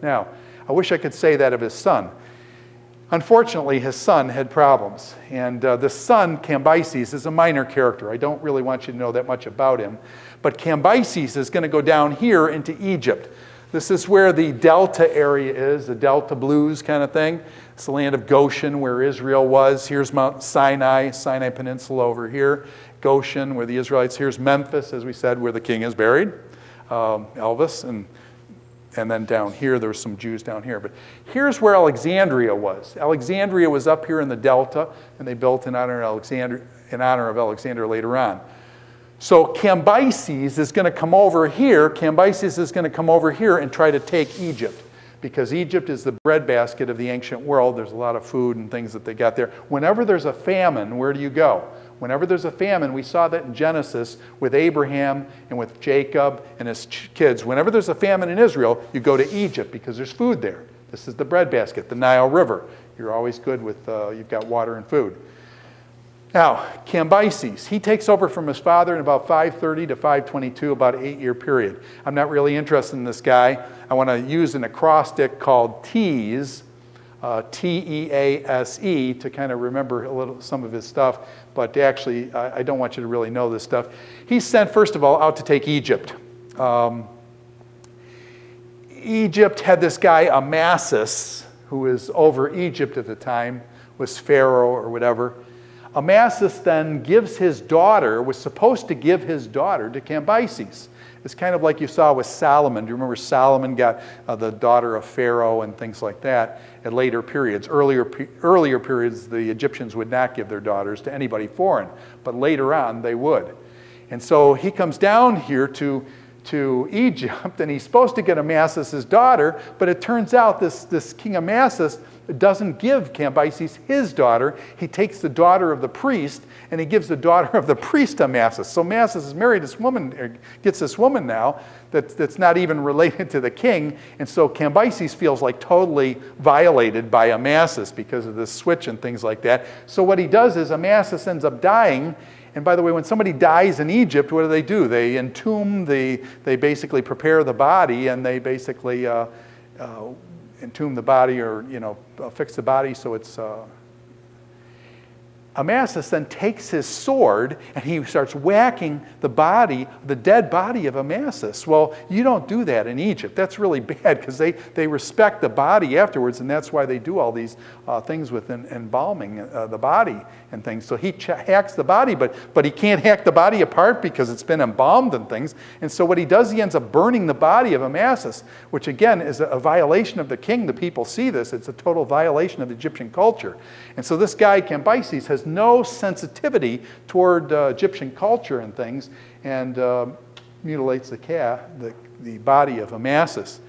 Now, I wish I could say that of his son. Unfortunately, his son had problems. And the son, Cambyses, is a minor character. I don't really want you to know that much about him. But Cambyses is going to go down here into Egypt. This is where the Delta area is, the Delta Blues kind of thing. It's the land of Goshen, where Israel was. Here's Mount Sinai, Sinai Peninsula over here. Goshen, where the Israelites. Here's Memphis, as we said, where the king is buried, Elvis. And then down here, there were some Jews down here. But here's where Alexandria was. Alexandria was up here in the Delta, and they built in honor of Alexander later on. So Cambyses is going to come over here. Cambyses is going to come over here and try to take Egypt, because Egypt is the breadbasket of the ancient world. There's a lot of food and things that they got there. Whenever there's a famine, where do you go? Whenever there's a famine, we saw that in Genesis with Abraham and with Jacob and his kids. Whenever there's a famine in Israel, you go to Egypt because there's food there. This is the breadbasket, the Nile River. You're always good with, you've got water and food. Now, Cambyses, he takes over from his father in about 530 to 522, about an 8-year period. I'm not really interested in this guy. I want to use an acrostic called TEASE, T-E-A-S-E, to kind of remember some of his stuff. But actually, I don't want you to really know this stuff. He's sent, first of all, out to take Egypt. Egypt had this guy, Amasis, who was over Egypt at the time, was Pharaoh or whatever. Amasis then gives his daughter, was supposed to give his daughter to Cambyses. It's kind of like you saw with Solomon. Do you remember Solomon got the daughter of Pharaoh and things like that at later periods? Earlier periods, the Egyptians would not give their daughters to anybody foreign, but later on they would. And so he comes down here to Egypt, and he's supposed to get Amasis' daughter, but it turns out this King Amasis doesn't give Cambyses his daughter. He takes the daughter of the priest, and he gives the daughter of the priest to Amasis. So Amasis is married this woman, gets this woman now that's not even related to the king, and so Cambyses feels like totally violated by Amasis because of this switch and things like that. So what he does is Amasis ends up dying. And by the way, when somebody dies in Egypt, what do? They entomb, they basically prepare the body, and they basically entomb the body, or fix the body so it's... Amasis then takes his sword and he starts whacking the dead body of Amasis. Well, you don't do that in Egypt. That's really bad, because they respect the body afterwards, and that's why they do all these things with embalming the body and things. So he hacks the body, but he can't hack the body apart because it's been embalmed and things. And so what he does, he ends up burning the body of Amasis, which again is a violation of the king. The people see this. It's a total violation of Egyptian culture. And so this guy, Cambyses, has no sensitivity toward Egyptian culture and things, and mutilates the body of Amasis.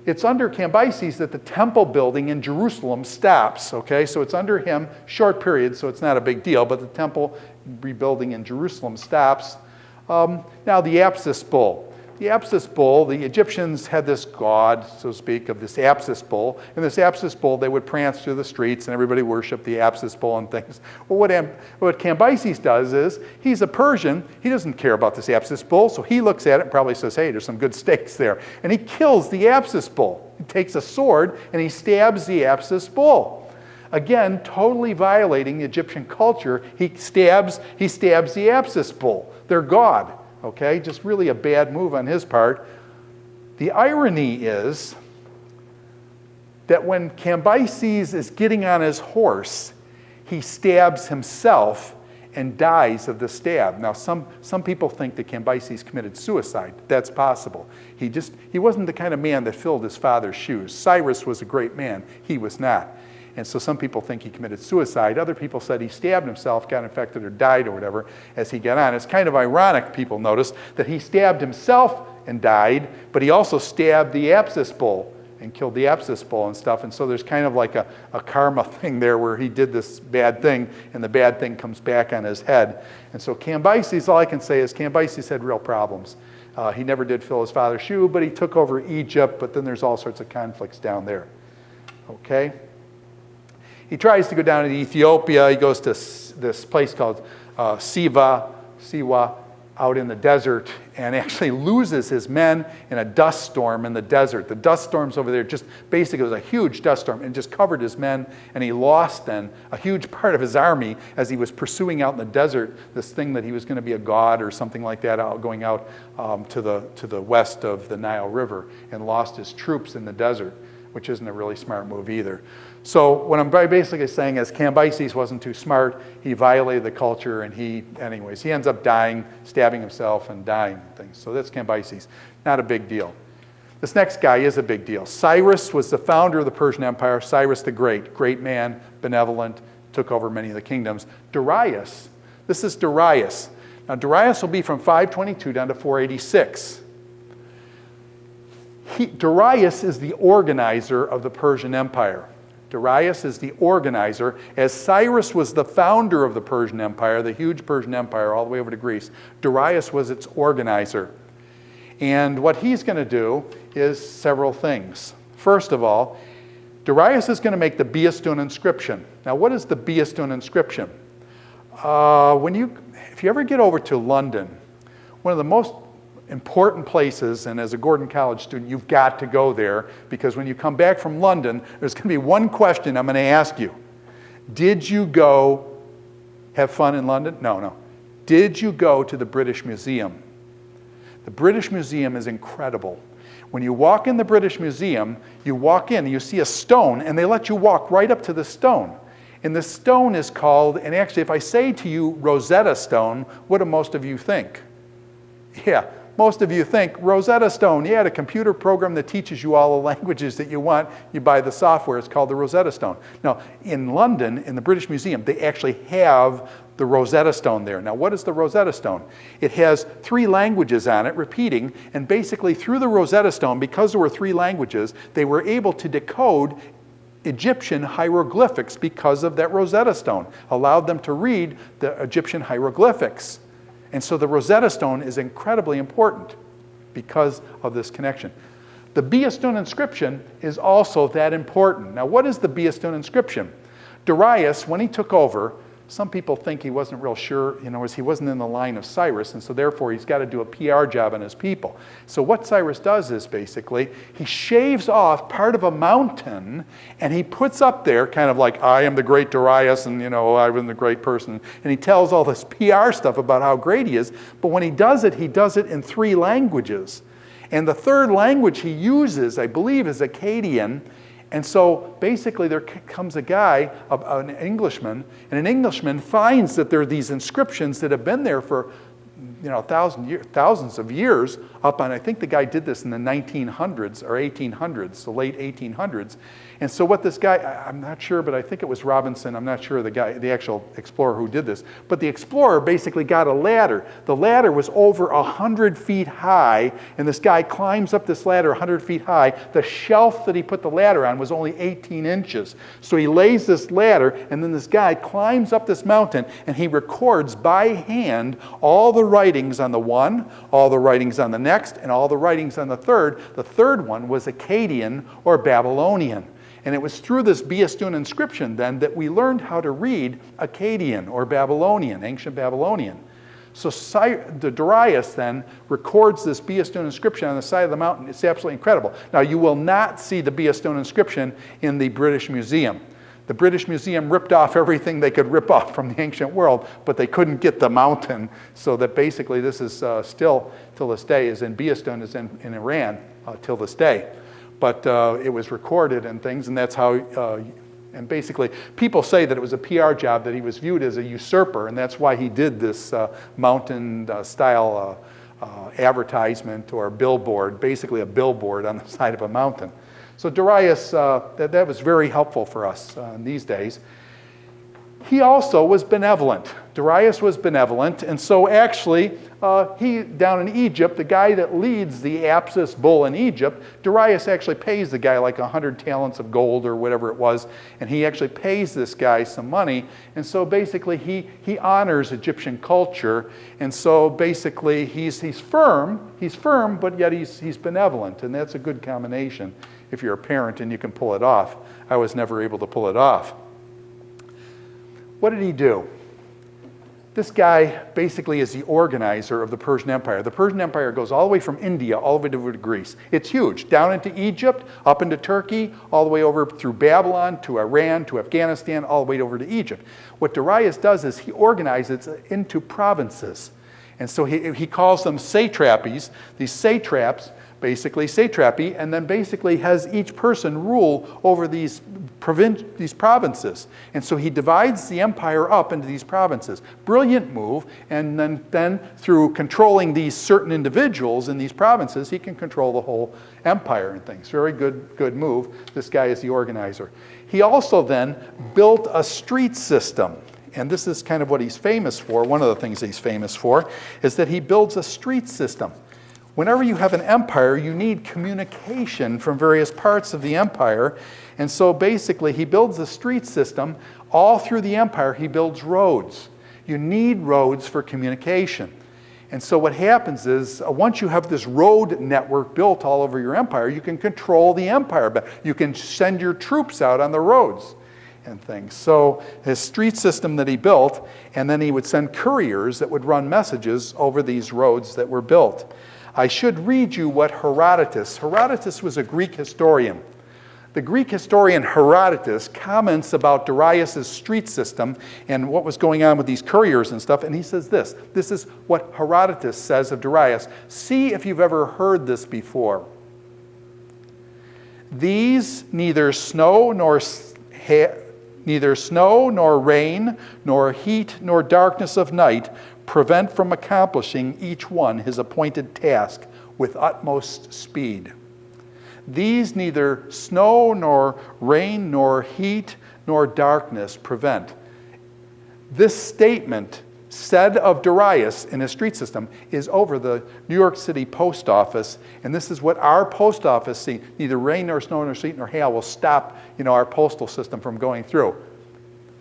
It's under Cambyses that the temple building in Jerusalem stops, okay? So it's under him, short period, so it's not a big deal, but the temple rebuilding in Jerusalem stops. Now the Apsis bull. The Apsis bull, the Egyptians had this god, so to speak, of this Apsis bull. And this Apsis bull, they would prance through the streets, and everybody worshiped the Apsis bull and things. Well, what Cambyses does is, he's a Persian. He doesn't care about this Apsis bull, so he looks at it and probably says, hey, there's some good steaks there. And he kills the Apsis bull. He takes a sword, and he stabs the Apsis bull. Again, totally violating the Egyptian culture. He stabs the Apsis bull, their god. Okay, just really a bad move on his part. The irony is that when Cambyses is getting on his horse, he stabs himself and dies of the stab. Now, some people think that Cambyses committed suicide. That's possible. He wasn't the kind of man that filled his father's shoes. Cyrus was a great man. He was not. And so some people think he committed suicide. Other people said he stabbed himself, got infected, or died, or whatever, as he got on. It's kind of ironic, people notice, that he stabbed himself and died, but he also stabbed the Apsis bull and killed the Apsis bull and stuff. And so there's kind of like a karma thing there where he did this bad thing, and the bad thing comes back on his head. And so Cambyses, all I can say is Cambyses had real problems. He never did fill his father's shoe, but he took over Egypt, but then there's all sorts of conflicts down there. Okay? He tries to go down to Ethiopia. He goes to this place called Siwa, out in the desert and actually loses his men in a dust storm in the desert. The dust storms over there, just basically it was a huge dust storm and just covered his men, and he lost then a huge part of his army as he was pursuing out in the desert this thing that he was going to be a god or something like that, going out to the west of the Nile River, and lost his troops in the desert, which isn't a really smart move either. So what I'm basically saying is Cambyses wasn't too smart. He violated the culture, and he ends up dying, stabbing himself and dying and things. So that's Cambyses. Not a big deal. This next guy is a big deal. Cyrus was the founder of the Persian Empire. Cyrus the Great. Great man, benevolent, took over many of the kingdoms. Darius. This is Darius. Now Darius will be from 522 down to 486. Darius is the organizer of the Persian Empire. Darius is the organizer. As Cyrus was the founder of the Persian Empire, the huge Persian Empire all the way over to Greece, Darius was its organizer. And what he's going to do is several things. First of all, Darius is going to make the Bia Stone Inscription. Now, what is the Bia Stone Inscription? If you ever get over to London, one of the most important places, and as a Gordon College student, you've got to go there, because when you come back from London, there's going to be one question I'm going to ask you. Did you go have fun in London? No. Did you go to the British Museum? The British Museum is incredible. When you walk in the British Museum, you walk in and you see a stone, and they let you walk right up to the stone. And the stone is called, and actually if I say to you Rosetta Stone, what do most of you think? Yeah. Most of you think, Rosetta Stone, yeah, the computer program that teaches you all the languages that you want, you buy the software, it's called the Rosetta Stone. Now, in London, in the British Museum, they actually have the Rosetta Stone there. Now, what is the Rosetta Stone? It has 3 languages on it, repeating, and basically through the Rosetta Stone, because there were 3 languages, they were able to decode Egyptian hieroglyphics because of that Rosetta Stone, allowed them to read the Egyptian hieroglyphics. And so the Rosetta Stone is incredibly important because of this connection. The Bia Stone Inscription is also that important. Now, what is the Bia Stone Inscription? Darius, when he took over, some people think he wasn't real sure, he wasn't in the line of Cyrus, and so therefore he's got to do a PR job on his people. So what Cyrus does is basically, he shaves off part of a mountain, and he puts up there kind of like, I am the great Darius, and I'm the great person. And he tells all this PR stuff about how great he is, but when he does it in 3 languages. And the 3rd language he uses, I believe, is Akkadian. And so basically there comes a guy, an Englishman, and an Englishman finds that there are these inscriptions that have been there for thousands of years up on, I think the guy did this in the 1900s or 1800s, the late 1800s. And so what this guy, I'm not sure, but I think it was Robinson, I'm not sure the actual explorer who did this, but the explorer basically got a ladder. The ladder was over 100 feet high, and this guy climbs up this ladder 100 feet high. The shelf that he put the ladder on was only 18 inches. So he lays this ladder, and then this guy climbs up this mountain, and he records by hand all the writings on the one, all the writings on the next, and all the writings on the third. The third one was Akkadian or Babylonian. And it was through this Bia Stone Inscription then that we learned how to read Akkadian or Babylonian, ancient Babylonian. So Darius then records this Bia Stone Inscription on the side of the mountain. It's absolutely incredible. Now, you will not see the Bia Stone Inscription in the British Museum. The British Museum ripped off everything they could rip off from the ancient world, but they couldn't get the mountain. So that basically this is still, till this day, is in Bia Stone, is in Iran till this day. But it was recorded and things, and that's how, and basically, people say that it was a PR job, that he was viewed as a usurper, and that's why he did this mountain-style advertisement or billboard, basically a billboard on the side of a mountain. So Darius, that was very helpful for us in these days. He also was benevolent. Darius was benevolent, and so actually, he, down in Egypt, the guy that leads the Apsis bull in Egypt, Darius actually pays the guy like 100 talents of gold or whatever it was, and he actually pays this guy some money, and so basically he honors Egyptian culture, and so basically he's firm, but yet he's benevolent, and that's a good combination if you're a parent and you can pull it off. I was never able to pull it off. What did he do? This guy basically is the organizer of the Persian Empire. The Persian Empire goes all the way from India all the way over to Greece. It's huge. Down into Egypt, up into Turkey, all the way over through Babylon, to Iran, to Afghanistan, all the way over to Egypt. What Darius does is he organizes it into provinces. And so he calls them satrapies. These satraps, basically satrapy, and then basically has each person rule over these provinces. And so he divides the empire up into these provinces. Brilliant move, and then through controlling these certain individuals in these provinces, he can control the whole empire and things. Very good move. This guy is the organizer. He also then built a street system. And this is kind of what he's famous for. One of the things he's famous for is that he builds a street system. Whenever you have an empire, you need communication from various parts of the empire. And so basically, he builds a street system. All through the empire, he builds roads. You need roads for communication. And so what happens is, once you have this road network built all over your empire, you can control the empire better. You can send your troops out on the roads and things. So his street system that he built, and then he would send couriers that would run messages over these roads that were built. I should read you what Herodotus was a Greek historian. The Greek historian Herodotus comments about Darius' street system and what was going on with these couriers and stuff, and he says this. This is what Herodotus says of Darius. See if you've ever heard this before. These neither snow nor rain, nor heat, nor darkness of night prevent from accomplishing each one his appointed task with utmost speed. These neither snow, nor rain, nor heat, nor darkness prevent. This statement said of Darius in his street system is over the New York City post office, and this is what our post office sees. Neither rain, nor snow, nor sleet, nor hail will stop, our postal system from going through.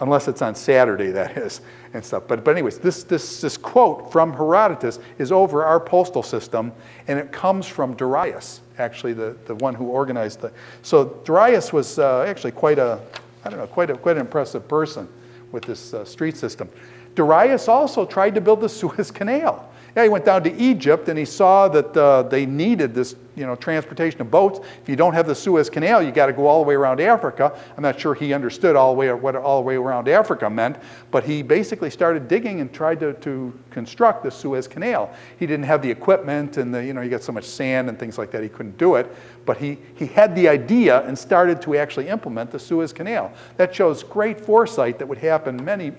Unless it's on Saturday, that is, and stuff. But anyways, this quote from Herodotus is over our postal system, and it comes from Darius, actually the one who organized the. So Darius was actually quite an impressive person with this street system. Darius also tried to build the Suez Canal. Yeah, he went down to Egypt and he saw that they needed this, transportation of boats. If you don't have the Suez Canal, you got to go all the way around Africa. I'm not sure he understood what all the way around Africa meant, but he basically started digging and tried to construct the Suez Canal. He didn't have the equipment, and you got so much sand and things like that, he couldn't do it. But he had the idea and started to actually implement the Suez Canal. That shows great foresight that would happen many,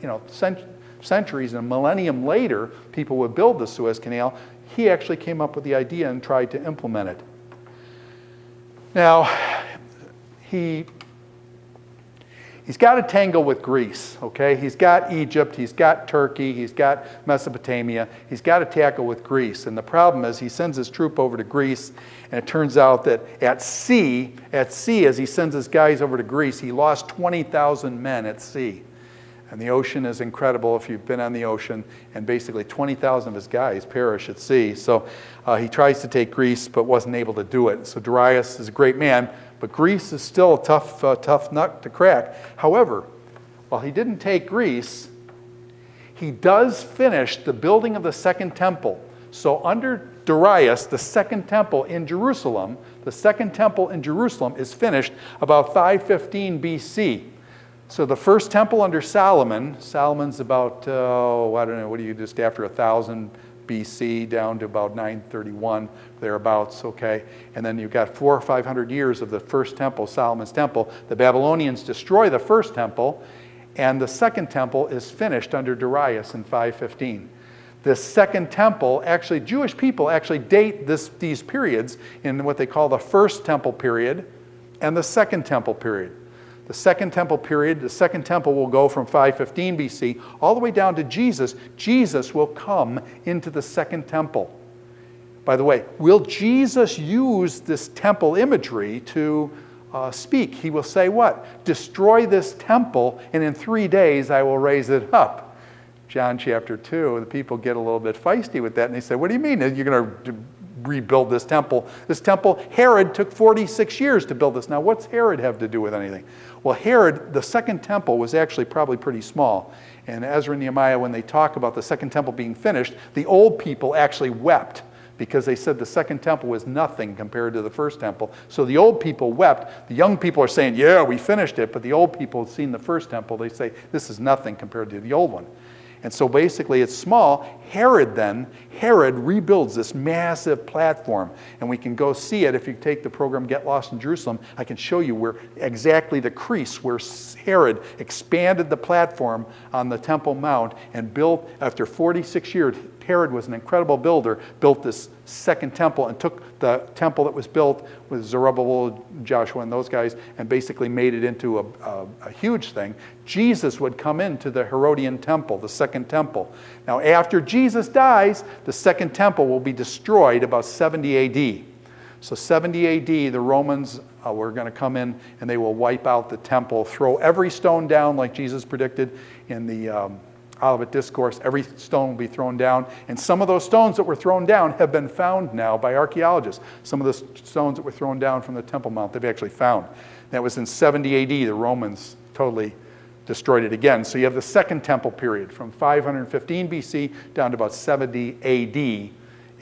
centuries and a millennium later, people would build the Suez Canal. He actually came up with the idea and tried to implement it. Now, he's got to tangle with Greece, okay? He's got Egypt, he's got Turkey, he's got Mesopotamia. He's got to tackle with Greece. And the problem is he sends his troop over to Greece, and it turns out that at sea, as he sends his guys over to Greece, he lost 20,000 men at sea. And the ocean is incredible if you've been on the ocean, and basically 20,000 of his guys perish at sea. So he tries to take Greece, but wasn't able to do it. So Darius is a great man, but Greece is still a tough nut to crack. However, while he didn't take Greece, he does finish the building of the second temple. So under Darius, the second temple in Jerusalem is finished about 515 BC. So the first temple under Solomon's about, just after 1000 BC down to about 931, thereabouts, okay? And then you've got 400 or 500 years of the first temple, Solomon's temple. The Babylonians destroy the first temple, and the second temple is finished under Darius in 515. The second temple, actually, Jewish people actually date these periods in what they call the first temple period and the second temple period. The second temple period, the second temple will go from 515 BC all the way down to Jesus. Jesus will come into the second temple. By the way, will Jesus use this temple imagery to speak? He will say what? Destroy this temple, and in 3 days I will raise it up. John chapter 2, the people get a little bit feisty with that, and they say, what do you mean? You're going to rebuild this temple. This temple, Herod took 46 years to build this. Now, what's Herod have to do with anything? Well, Herod, the second temple was actually probably pretty small. And Ezra and Nehemiah, when they talk about the second temple being finished, the old people actually wept because they said the second temple was nothing compared to the first temple. So the old people wept. The young people are saying, yeah, we finished it. But the old people had seen the first temple. They say, this is nothing compared to the old one. And so basically it's small. Herod rebuilds this massive platform. And we can go see it if you take the program Get Lost in Jerusalem. I can show you where exactly the crease where Herod expanded the platform on the Temple Mount and built, after 46 years, Herod was an incredible builder, built this second temple and took the temple that was built with Zerubbabel, Joshua, and those guys and basically made it into a huge thing. Jesus would come into the Herodian temple, the second temple. Now, after Jesus dies, the second temple will be destroyed about 70 A.D. So 70 A.D., the Romans were going to come in and they will wipe out the temple, throw every stone down like Jesus predicted in the Olivet Discourse. Every stone will be thrown down. And some of those stones that were thrown down have been found now by archaeologists. Some of the stones that were thrown down from the Temple Mount, they've actually found. That was in 70 A.D. The Romans totally destroyed it again. So you have the Second Temple period from 515 B.C. down to about 70 A.D.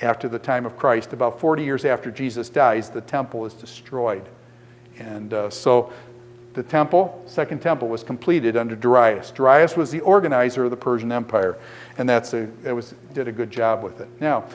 after the time of Christ. About 40 years after Jesus dies, the temple is destroyed. And so the temple, Second Temple, was completed under Darius. Darius was the organizer of the Persian Empire, and did a good job with it. Now,